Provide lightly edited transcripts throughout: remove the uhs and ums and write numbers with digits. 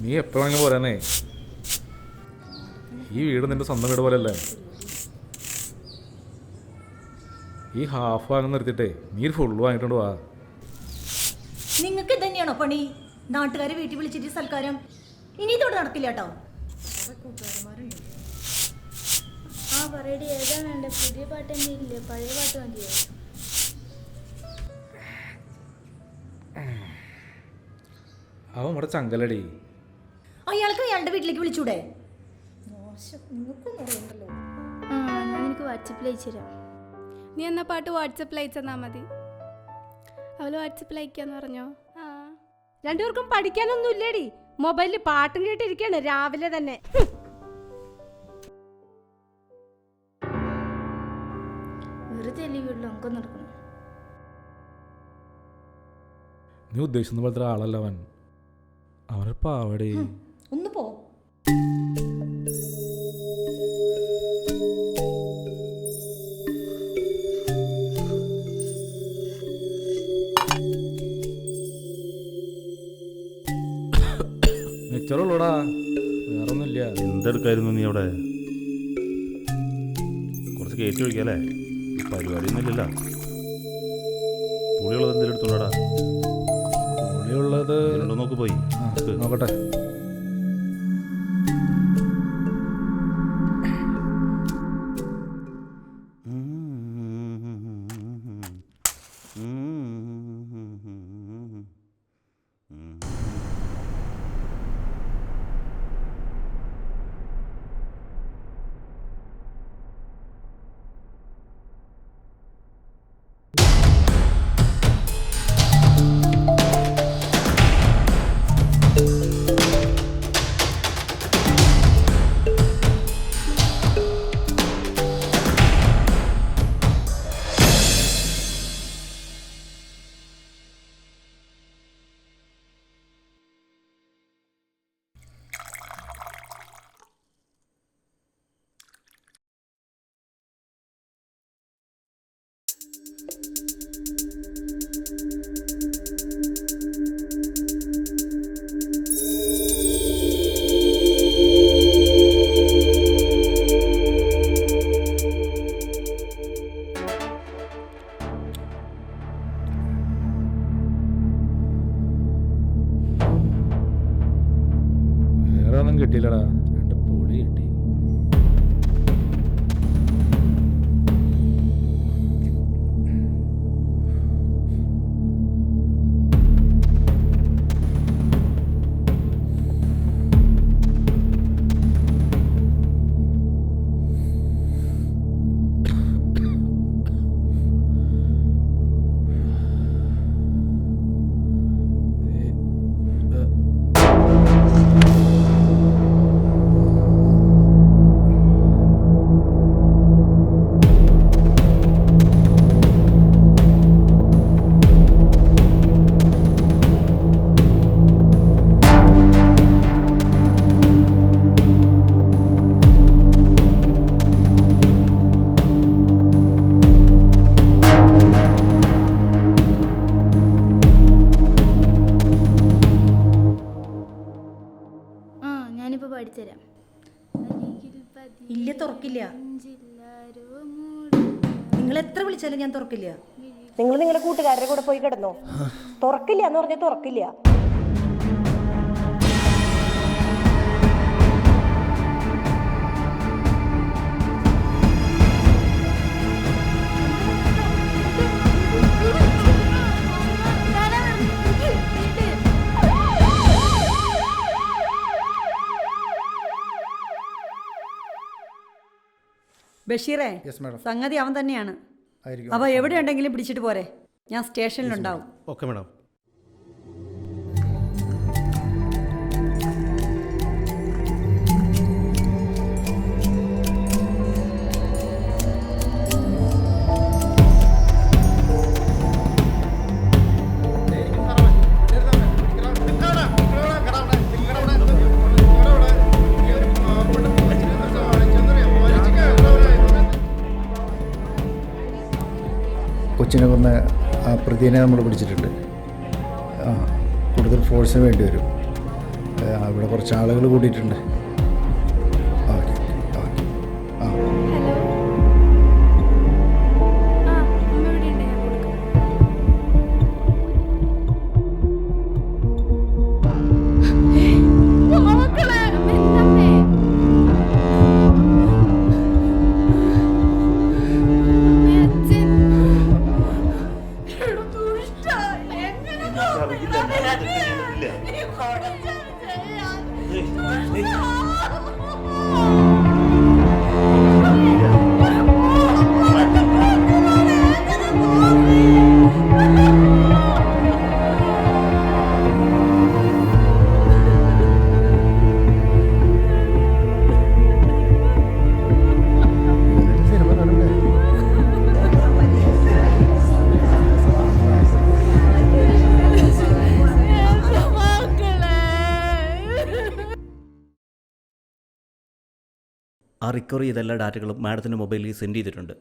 നീ എപ്പോഴെങ്കിലും പോരാനേ. ഈ വീട് നിന്റെ സ്വന്തം വീട് പോലെയല്ലേ. ഈ ഹാഫ് വാങ്ങി നിർത്തിയിട്ടേ നീ ഫുള്ള് വാങ്ങിക്കൊണ്ട് പോവാ. നിങ്ങൾക്ക് തന്നെയാണോ പണി? നാട്ടുകാരെ വീട്ടിൽ വിളിച്ചിട്ട് സൽക്കാരം ഇനി ഇതോടെ നടക്കില്ല കേട്ടോ. ആ പറയടി, ഏതാ വേണ്ട? പുതിയ പാട്ട് തന്നെ ഇല്ലേ? പഴയ പാട്ട് മതിയോ? അവൻ ഇവിടെ ചങ്കലടി. അയാൾക്ക് അയാളുടെ വീട്ടിലേക്ക് വിളിച്ചൂടെ? ഞാൻ നിനക്ക് വാട്സപ്പിൽ അയച്ചു തരാം. നീ എന്നാ പാട്ട് വാട്സപ്പിൽ അയച്ചെന്നാ മതി. അവള് വാട്സപ്പിൽ അയക്കാന്ന് പറഞ്ഞോ? രണ്ടുപേർക്കും പഠിക്കാനൊന്നും ഇല്ലേടി. മൊബൈലിൽ പാട്ടും കേട്ടിരിക്കാണ് രാവിലെ തന്നെ. വെറുതെ അല്ലേ വീട്ടിൽ നമുക്ക് നടക്കണം. നീ ഉദ്ദേശിക്കുന്ന പോലത്തെ ആളല്ല അവൻ. അവനെ പാവടി. ഒന്ന് പോ. മെച്ചറുള്ളൂടാ, വേറൊന്നുമില്ല. എന്തെടുക്കായിരുന്നു നീ അവിടെ? കുറച്ച് കയറ്റി ഒഴിക്കല്ലേ? പരിപാടിയൊന്നും ഇല്ലല്ലോ. പുളിയുള്ളത് എന്തെങ്കിലും എടുത്തോളാടാ. പുളിയുള്ളത് നോക്ക് പോയി നോക്കട്ടെ. ഒന്നും കിട്ടിയില്ലടാ, 2 പൊളി കിട്ടി. ഞാനിപ്പോൾ പഠിച്ചുതരാം. ഇല്ല, തുറക്കില്ല. നിങ്ങൾ എത്ര വിളിച്ചാലും ഞാൻ തുറക്കില്ല. നിങ്ങൾ നിങ്ങളുടെ കൂട്ടുകാരുടെ കൂടെ പോയി കിടന്നോ. തുറക്കില്ല എന്ന് പറഞ്ഞാൽ തുറക്കില്ല. ബഷീറേ, സംഗതി അവൻ തന്നെയാണ്. അവ എവിടെ ഉണ്ടെങ്കിലും പിടിച്ചിട്ട് പോരെ. ഞാൻ സ്റ്റേഷനിലുണ്ടാവും. Okay madam. കൊച്ചിനെ കൊന്ന ആ പ്രതിനെ നമ്മൾ പിടിച്ചിട്ടുണ്ട്. കൂടുതൽ ഫോഴ്സിന് വേണ്ടി വരും. ഇവിടെ കുറച്ച് ആളുകൾ കൂടിയിട്ടുണ്ട്. Okay okay. ആ ഹലോ. ആ അമ്മ ഇവിടെ ഉണ്ട്, ഞാൻ കൊടുക്കാം. മക്കളെ എന്തമ്മേ? അച്ഛൻ സിനിമ കാണണ്ടേ? ആ റിക്കവർ ചെയ്ത എല്ലാ ഡാറ്റകളും മാഡത്തിൻ്റെ മൊബൈലിൽ സെൻഡ് ചെയ്തിട്ടുണ്ട്.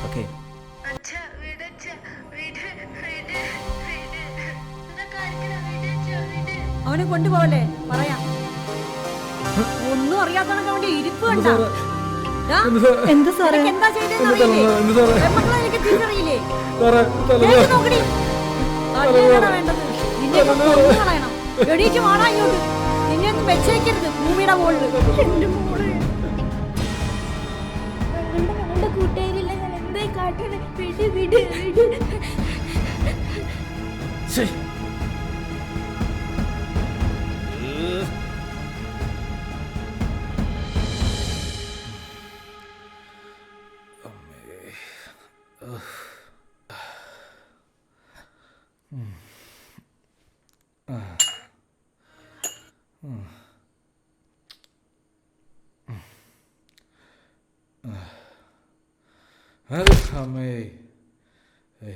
ഓക്കെ. അവനെ കൊണ്ടുപോകല്ലേ പറയാം. ഒന്നും അറിയാത്തവനൊക്കെ അവന്റെ ഇരിപ്പ് കണ്ട. എന്ത് സാറേ? എന്താ ചെയ്തതെന്ന് എന്ത് അറിയില്ലേ? എന്ത് സാറേ? പെൺമക്കളെ എനിക്ക് തിരിച്ചറിയില്ലേ? സാറേ, കേട്ട് നോക്കടി. തല്ലിയാണ് വേണ്ടത്. നിന്നെ ഇപ്പൊ കൊന്നു കളയണം. എണീറ്റ് വാടാ ഇങ്ങോട്ട്. നിന്നെ ഒന്നും വെച്ചേക്കരുത് ഭൂമിയുടെ മുകളിൽ. എന്റെ മോളെ ഞങ്ങളുടെ കൂട്ടുകാരില്ല, ഞാൻ എന്തായി കാട്ടണേ? വിട് വിട് വിട്. അമ്മേ. ഏ